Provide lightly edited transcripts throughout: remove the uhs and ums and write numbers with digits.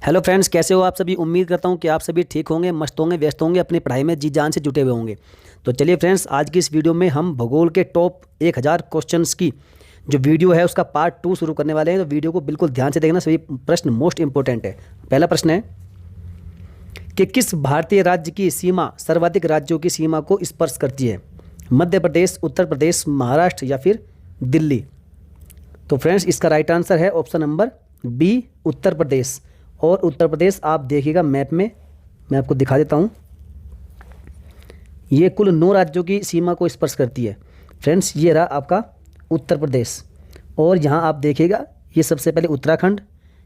Hello friends, कैसे हो आप सभी। उम्मीद करता हूं कि आप सभी ठीक होंगे, मस्त होंगे, व्यस्त होंगे, अपनी पढ़ाई में जी जान से जुटे हुए होंगे। तो चलिए फ्रेंड्स, आज की इस वीडियो में हम भूगोल के टॉप 1000 क्वेश्चंस की जो वीडियो है उसका पार्ट 2 शुरू करने वाले हैं। तो वीडियो को बिल्कुल ध्यान से देखना, सभी प्रश्न मोस्ट इंपॉर्टेंट है। पहला प्रश्न है कि किस भारतीय राज्य की सीमा सर्वाधिक राज्यों की सीमा को स्पर्श करती है? मध्य प्रदेश, उत्तर प्रदेश, महाराष्ट्र या फिर दिल्ली? तो फ्रेंड्स, इसका राइट आंसर है option number B, Uttar Pradesh. और उत्तर प्रदेश आप देखिएगा मैप में, मैं आपको दिखा देता हूँ। ये कुल 9 राज्यों की सीमा को स्पर्श करती है। फ्रेंड्स, ये रहा आपका उत्तर प्रदेश। और यहाँ आप देखिएगा, ये सबसे पहले उत्तराखंड,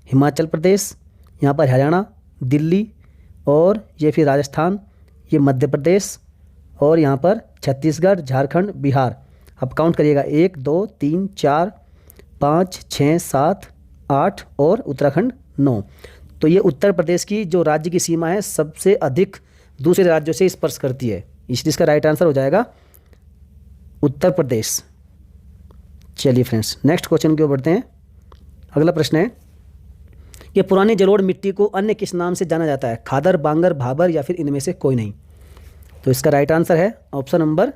हिमाचल प्रदेश, यहाँ पर हरियाणा, दिल्ली, और ये फिर राजस्थान, ये मध्य प्रदेश, और यहाँ पर छत्तीसगढ़, झारखंड, बिहार। अब काउंट करिएगा, 1 2 3 4 5 6 7 8 और उत्तराखंड 9। तो ये उत्तर प्रदेश की जो राज्य की सीमा है सबसे अधिक दूसरे राज्यों से स्पर्श करती है, इसलिए इसका राइट आंसर हो जाएगा उत्तर प्रदेश। चलिए फ्रेंड्स, नेक्स्ट क्वेश्चन की ओर बढ़ते हैं। अगला प्रश्न है कि पुरानी जलोढ़ मिट्टी को अन्य किस नाम से जाना जाता है? खादर, बांगर, भाबर या फिर इनमें से कोई नहीं? तो इसका राइट आंसर है ऑप्शन नंबर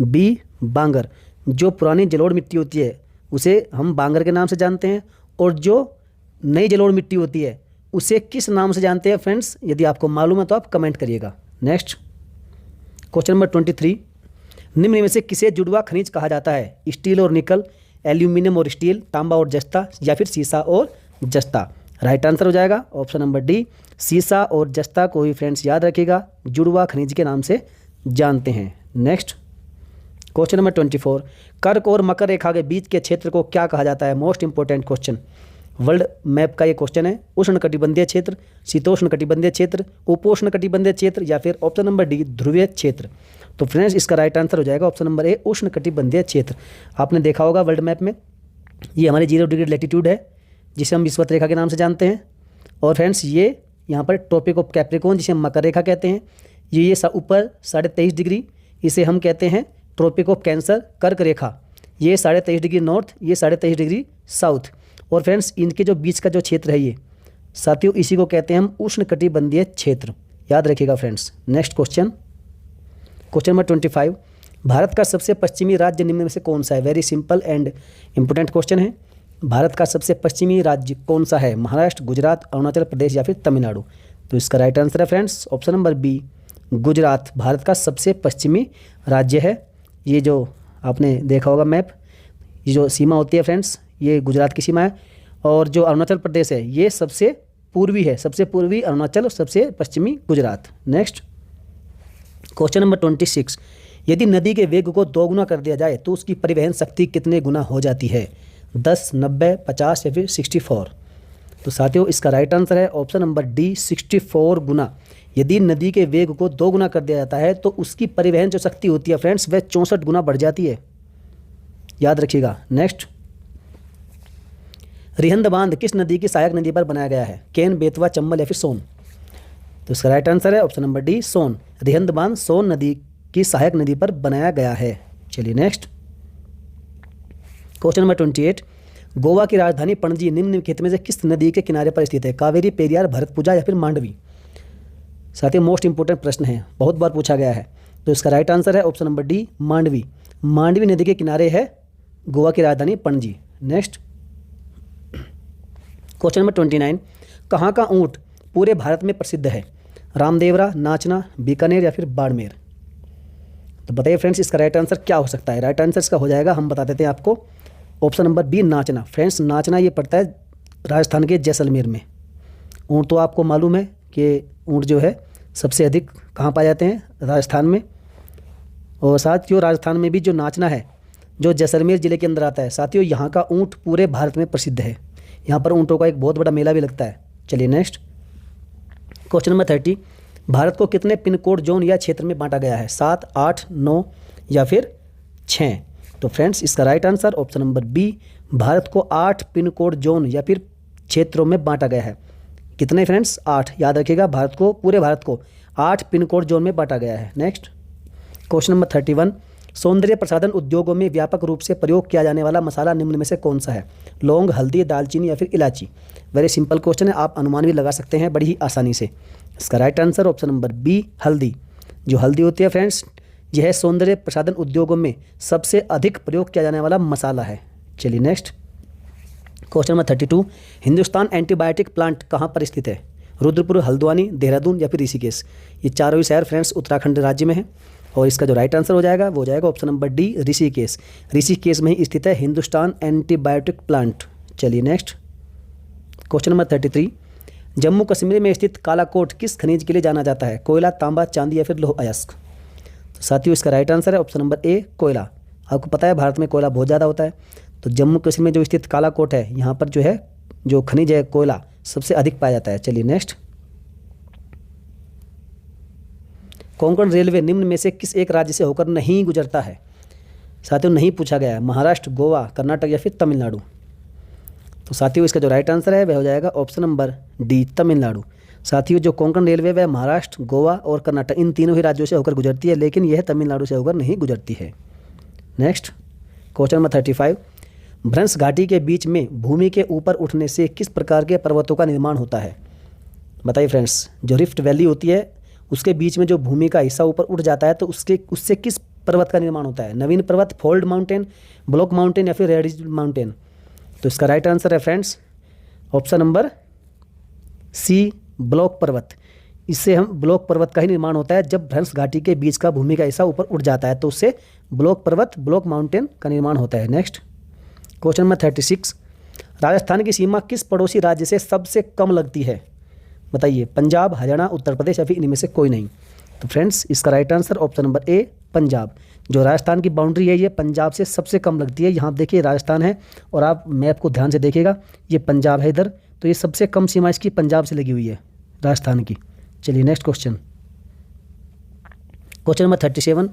बी, बांगर। जो पुरानी जलोढ़ मिट्टी होती है उसे हम बांगर के नाम से जानते हैं, और जो नई जलोढ़ मिट्टी होती है उसे किस नाम से जानते हैं फ्रेंड्स? यदि आपको मालूम है तो आप कमेंट करिएगा। नेक्स्ट क्वेश्चन नंबर 23, निम्न में से किसे जुड़वा खनिज कहा जाता है? स्टील और निकल, एल्यूमिनियम और स्टील, तांबा और जस्ता या फिर सीसा और जस्ता? राइट आंसर हो जाएगा ऑप्शन नंबर डी, सीसा और जस्ता को ही फ्रेंड्स याद रखिएगा, जुड़वा खनिज के नाम से जानते हैं। नेक्स्ट क्वेश्चन नंबर 24, कर्क और मकर रेखा के बीच के क्षेत्र को क्या कहा जाता है? Most important question, world map का ये क्वेश्चन है। उष्ण कटिबंधीय क्षेत्र, शीतोष्ण कटिबंधीय क्षेत्र, उपोष्ण कटिबंधीय क्षेत्र या फिर ऑप्शन नंबर डी, ध्रुवीय क्षेत्र? तो फ्रेंड्स, इसका राइट आंसर हो जाएगा ऑप्शन नंबर ए, उष्ण कटिबंधीय क्षेत्र। आपने देखा होगा वर्ल्ड मैप में, ये हमारी 0 डिग्री लैटिट्यूड है जिसे हम विषुवत रेखा के नाम से जानते हैं। और फ्रेंड्स, ये यहाँ पर ट्रॉपिक ऑफ कैप्रिकॉर्न जिसे हम मकर रेखा कहते हैं, ये ऊपर 23.5 डिग्री, इसे हम कहते हैं ट्रॉपिक ऑफ कैंसर, कर्क रेखा। ये 23.5 डिग्री नॉर्थ, ये 23.5 डिग्री साउथ। और फ्रेंड्स, इनके जो बीच का जो क्षेत्र है ये साथियों, इसी को कहते हैं हम उष्ण कटिबंधीय क्षेत्र, याद रखिएगा friends. Next question, question number 25, Bharat का सबसे पश्चिमी राज्य निम्न में से कौन सा है? Very simple and important question है। भारत का सबसे पश्चिमी राज्य कौन सा है? महाराष्ट्र, गुजरात, अरुणाचल प्रदेश या फिर तमिलनाडु? तो इसका राइट आंसर है friends option number B, Gujarat Bharat का सबसे पश्चिमी राज्य है। ये जो आपने देखा होगा मैप, ये जो सीमा होती है फ्रेंड्स, ये गुजरात की सीमा है। और जो अरुणाचल प्रदेश है ये सबसे पूर्वी है, सबसे पूर्वी अरुणाचल और सबसे पश्चिमी गुजरात। नेक्स्ट क्वेश्चन नंबर 26, यदि नदी के वेग को 2 गुना कर दिया जाए तो उसकी परिवहन शक्ति कितने गुना हो जाती है? 10, 90, 50 या फिर 64? तो साथियों, इसका राइट आंसर है ऑप्शन नंबर डी, 64 गुना। यदि नदी के वेग को 2 गुना कर दिया जाता है तो उसकी परिवहन जो शक्ति होती है फ्रेंड्स वह 64 गुना बढ़ जाती है, याद रखिएगा। नेक्स्ट, रिहंद बांध किस नदी की सहायक नदी पर बनाया गया है? केन, बेतवा, चंबल या फिर सोन? तो इसका राइट आंसर है ऑप्शन नंबर डी, सोन। रिहंद बांध सोन नदी की सहायक नदी पर बनाया गया है। चलिए नेक्स्ट क्वेश्चन नंबर 28, गोवा की राजधानी पणजी निम्नलिखित में से किस नदी के किनारे पर स्थित है? कावेरी, पेरियार, भरतपुजा या फिर मांडवी? साथियों, मोस्ट इंपोर्टेंट प्रश्न है, बहुत बार पूछा गया है। तो इसका राइट आंसर है option number D, Mandvi. Mandvi नदी के किनारे है गोवा की राजधानी पणजी। नेक्स्ट क्वेश्चन नंबर 29, कहाँ का ऊँट पूरे भारत में प्रसिद्ध है? रामदेवरा, नाचना, बीकानेर या फिर बाड़मेर? तो बताइए फ्रेंड्स, इसका राइट आंसर क्या हो सकता है? राइट आंसर इसका हो जाएगा, हम बता देते हैं आपको, ऑप्शन नंबर बी, नाचना। फ्रेंड्स, नाचना ये पड़ता है राजस्थान के जैसलमेर में। ऊँट तो आपको मालूम है कि ऊँट जो है सबसे अधिक कहाँ पाए जाते हैं? राजस्थान में। और साथियों, राजस्थान में भी जो नाचना है जो जैसलमेर ज़िले के अंदर आता है, साथियों यहाँ का ऊँट पूरे भारत में प्रसिद्ध है। यहाँ पर ऊँटों का एक बहुत बड़ा मेला भी लगता है। चलिए नेक्स्ट क्वेश्चन नंबर 30, भारत को कितने पिन कोड जोन या क्षेत्र में बांटा गया है? 7, 8, 9 या फिर 6? तो फ्रेंड्स, इसका right answer option number B, Bharat को 8 पिन कोड जोन या फिर क्षेत्रों में बांटा गया है। कितने फ्रेंड्स? 8, याद रखिएगा, भारत को, पूरे भारत को 8 पिन कोड जोन में बांटा गया है। नेक्स्ट क्वेश्चन नंबर 31, सौंदर्य प्रसाधन उद्योगों में व्यापक रूप से प्रयोग किया जाने वाला मसाला निम्न में से कौन सा है? लौंग, हल्दी, दालचीनी या फिर इलायची? वेरी सिंपल क्वेश्चन है, आप अनुमान भी लगा सकते हैं बड़ी ही आसानी से। इसका right answer option number B, हल्दी। जो हल्दी होती है फ्रेंड्स, यह सौंदर्य प्रसाधन उद्योगों में सबसे अधिक प्रयोग किया जाने वाला मसाला है। चलिए next question number 32, Hindustan antibiotic plant कहाँ पर स्थित है? रुद्रपुर, हल्द्वानी, देहरादून या फिर ऋषिकेश? ये चारों ही शहर फ्रेंड्स उत्तराखंड राज्य में है और इसका जो राइट आंसर हो जाएगा वो जाएगा option number D, Rishikesh. Rishikesh में ही स्थित है हिंदुस्तान एंटीबायोटिक प्लांट। चलिए next question number 33, Jammu Kashmir में स्थित कालाकोट किस खनिज के लिए जाना जाता है? कोयला, तांबा, चांदी या फिर लौह अयस्क? तो साथियों इसका राइट आंसर है ऑप्शन नंबर ए, कोयला। आपको पता है भारत में कोयला बहुत ज़्यादा होता है, तो जम्मू कश्मीर में जो स्थित कालाकोट है यहाँ पर जो है जो खनिज है कोयला सबसे अधिक पाया जाता है। चलिए नेक्स्ट, कोंकण रेलवे निम्न में से किस एक राज्य से होकर नहीं गुजरता है? साथियों नहीं पूछा गया है, महाराष्ट्र, गोवा, कर्नाटक या फिर तमिलनाडु? तो साथियों इसका जो राइट आंसर है वह हो जाएगा ऑप्शन नंबर डी, तमिलनाडु। साथियों जो कोंकण रेलवे वह महाराष्ट्र, गोवा और कर्नाटक इन तीनों ही राज्यों से होकर गुजरती है, लेकिन यह तमिलनाडु से होकर नहीं गुजरती है। नेक्स्ट क्वेश्चन नंबर 35, भ्रंश घाटी के बीच में भूमि के ऊपर उठने से किस प्रकार के पर्वतों का निर्माण होता है? बताइए फ्रेंड्स, जो रिफ्ट वैली होती है उसके बीच में जो भूमि का हिस्सा ऊपर उठ जाता है तो उससे किस पर्वत का निर्माण होता है? नवीन पर्वत, फोल्ड माउंटेन, ब्लॉक माउंटेन या फिर रेडिज माउंटेन? तो इसका राइट आंसर है friends option number C, block पर्वत। इससे हम ब्लॉक पर्वत का ही निर्माण होता है। जब भ्रंश घाटी के बीच का भूमि का हिस्सा ऊपर उठ जाता है तो उससे ब्लॉक पर्वत, ब्लॉक माउंटेन का निर्माण होता है। नेक्स्ट क्वेश्चन नंबर 36, राजस्थान की सीमा किस पड़ोसी राज्य से सबसे कम लगती है? बताइए, पंजाब, हरियाणा, उत्तर प्रदेश या फिर इनमें से कोई नहीं? तो फ्रेंड्स इसका right answer option number A, Punjab. जो राजस्थान की बाउंड्री है ये पंजाब से सबसे कम लगती है। यहाँ देखिए राजस्थान है और आप मैप को ध्यान से देखिएगा, ये पंजाब है इधर, तो ये सबसे कम सीमा इसकी पंजाब से लगी हुई है राजस्थान की। चलिए नेक्स्ट क्वेश्चन नंबर 37,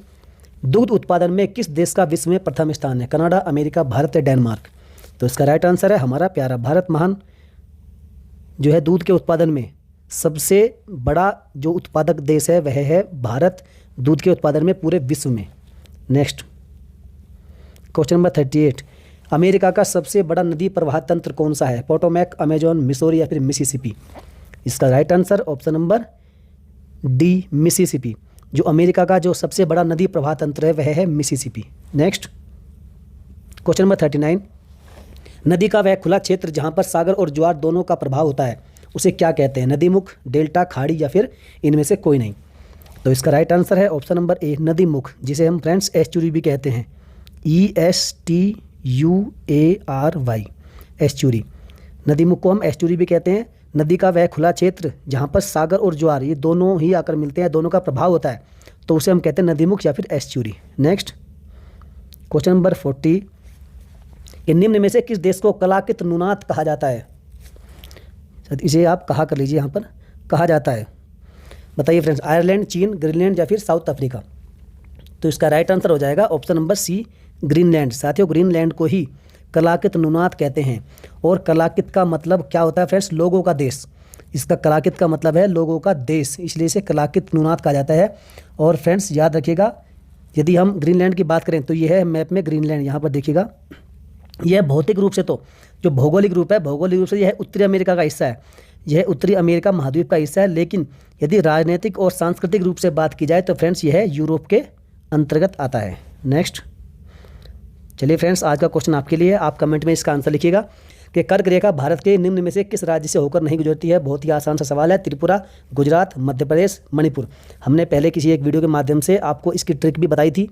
दूध उत्पादन में किस देश का विश्व में प्रथम स्थान है? कनाडा, अमेरिका, भारत या डेनमार्क? तो इसका राइट आंसर है हमारा प्यारा भारत। महान जो है दूध के उत्पादन में सबसे बड़ा जो उत्पादक देश है वह है भारत, दूध के उत्पादन में पूरे विश्व में। नेक्स्ट क्वेश्चन नंबर 38, अमेरिका का सबसे बड़ा नदी प्रवाह तंत्र कौन सा है? पोटोमैक, अमेजोन, मिसौरी या फिर मिसिसिपी? इसका right answer option number D, Mississippi. जो अमेरिका का जो सबसे बड़ा नदी प्रवाह तंत्र है वह है मिसिसिपी। नेक्स्ट क्वेश्चन नंबर 39, नदी का वह खुला क्षेत्र जहां पर सागर और ज्वार दोनों का प्रभाव होता है उसे क्या कहते हैं? नदीमुख, डेल्टा, खाड़ी या फिर इनमें से कोई नहीं? तो इसका राइट आंसर है ऑप्शन नंबर ए, नदीमुख, जिसे हम फ्रेंड्स एस्चुरी भी कहते हैं, ESTUARY, एस्चुरी। नदीमुख को हम एस्चुरी भी कहते हैं। नदी का वह खुला क्षेत्र जहाँ पर सागर और ज्वार ये दोनों ही आकर मिलते हैं, दोनों का प्रभाव होता है, तो उसे हम कहते हैं नदीमुख या फिर एस्चुरी। नेक्स्ट क्वेश्चन नंबर 40, इन निम्न में से किस देश को कलाकित नुनात कहा जाता है? इसे आप कहा कर लीजिए, यहाँ पर कहा जाता है। बताइए फ्रेंड्स, आयरलैंड, चीन, ग्रीनलैंड या फिर साउथ अफ्रीका? तो इसका राइट आंसर हो जाएगा ऑप्शन नंबर सी, ग्रीनलैंड। साथियों ग्रीनलैंड को ही कलाकित नुनात कहते हैं। और कलाकित का मतलब क्या होता है फ्रेंड्स? लोगों का देश। इसका कलाकित का मतलब है लोगों का देश, इसलिए इसे कलाकित नुनात कहा जाता है। और फ्रेंड्स याद रखिएगा, यदि हम ग्रीनलैंड की बात करें तो यह है मैप में ग्रीनलैंड, यहाँ पर देखिएगा। यह भौतिक रूप से तो जो भौगोलिक रूप है, भौगोलिक रूप से यह उत्तरी अमेरिका का हिस्सा है, यह उत्तरी अमेरिका महाद्वीप का हिस्सा है। लेकिन यदि राजनीतिक और सांस्कृतिक रूप से बात की जाए तो फ्रेंड्स यह यूरोप के अंतर्गत आता है। नेक्स्ट चलिए फ्रेंड्स, आज का क्वेश्चन आपके लिए, आप कमेंट में इसका आंसर लिखिएगा कि कर्क रेखा भारत के निम्न में से किस राज्य से होकर नहीं गुजरती है? बहुत ही आसान सा सवाल है। त्रिपुरा, गुजरात, मध्य प्रदेश, मणिपुर। हमने पहले किसी एक वीडियो के माध्यम से आपको इसकी ट्रिक भी बताई थी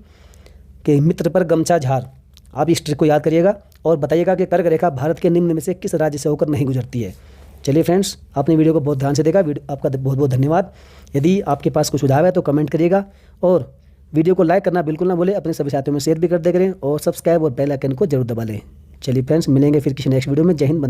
कि मित्र पर गमछा झार। आप इस ट्रिक को याद करिएगा और बताइएगा कि कर्क रेखा भारत के निम्न में से किस राज्य से होकर नहीं गुजरती है। चलिए फ्रेंड्स, आपने वीडियो को बहुत ध्यान से देखा, आपका बहुत बहुत धन्यवाद। यदि आपके पास कुछ सुझाव है तो कमेंट करिएगा और वीडियो को लाइक करना बिल्कुल ना भूलें, अपने सभी साथियों में शेयर भी कर दे करें और सब्सक्राइब और बेल आइकन को जरूर दबा लें। चलिए फ्रेंड्स, मिलेंगे फिर किसी नेक्स्ट वीडियो में। जय हिंद।